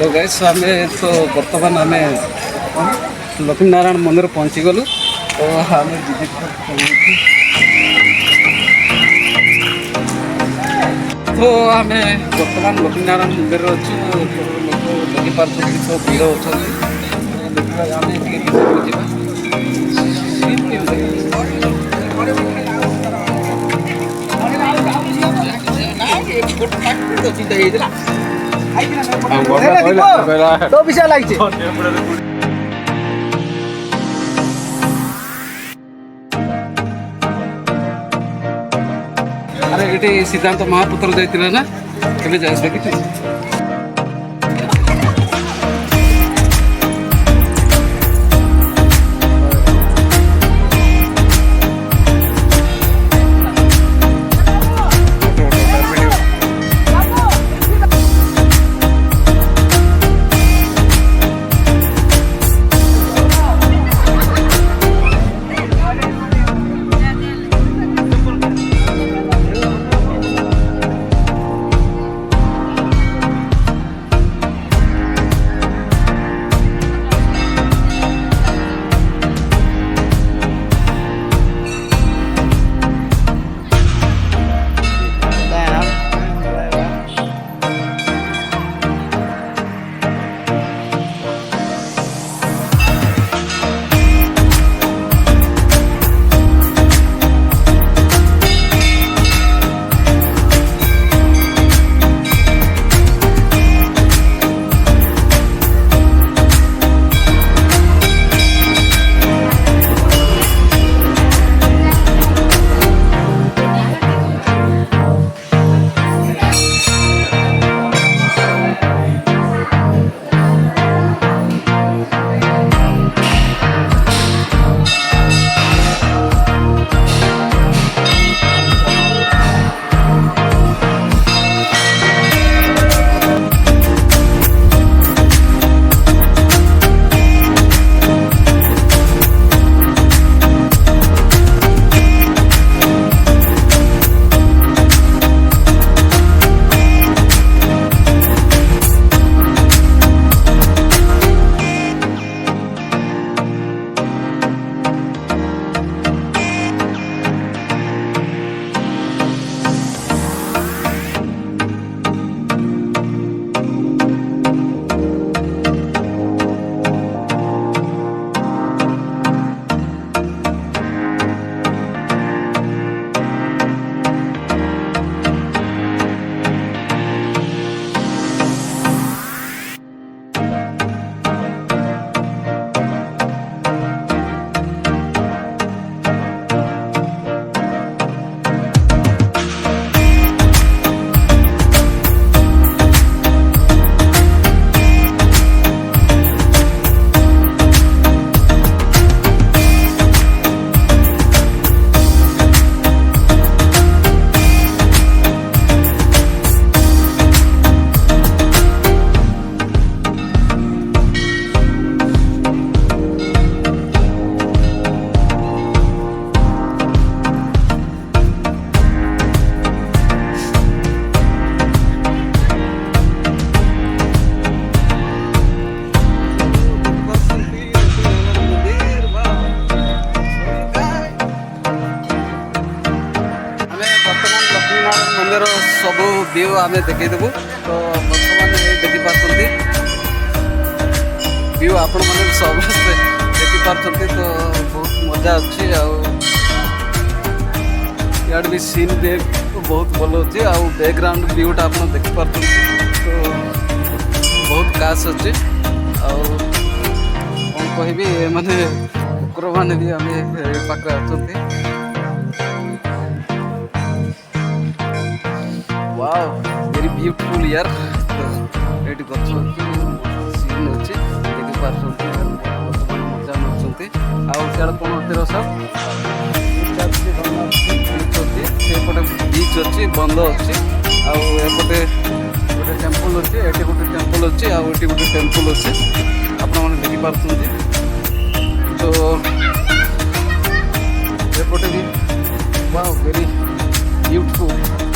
तो गाइस आम तो बर्तमान आम लक्ष्मी नारायण मंदिर पहुँची गलु तो आम तो आम बर्तमान लक्ष्मी नारायण मंदिर अच्छु लोक देखिपार सब भीड़ अच्छा तो विषय लगे अरे ये सिद्धांत महापुत्र जाइए ना के देखी मंदिर सब व्यू आम देखईदेबू तो बर्तमान देखिपार व्यू आपण मैंने समस्ते देखिपार तो बहुत मजा अच्छी आड़ भी सीन भी बहुत भल अच्छे आ बैकग्राउंड व्यूटा आप देखिपार तो बहुत खास अच्छे कौन कह माने कुकुर मैंने भी आम पाखे अच्छा वाओ वेरी ब्यूटीफुल यार तो ये गच सीन अच्छे देखिपार मजा नौकरी आड़ कौन तेरह सब सेपटे बीच अच्छी बंद अच्छी आउटे गोटे टेम्पल अच्छे ये गोटे टेम्पल अच्छे आउे गोटे टेम्पल अच्छे आपने देखिपार तो एपटे भी वाओ वेरी ब्यूटीफुल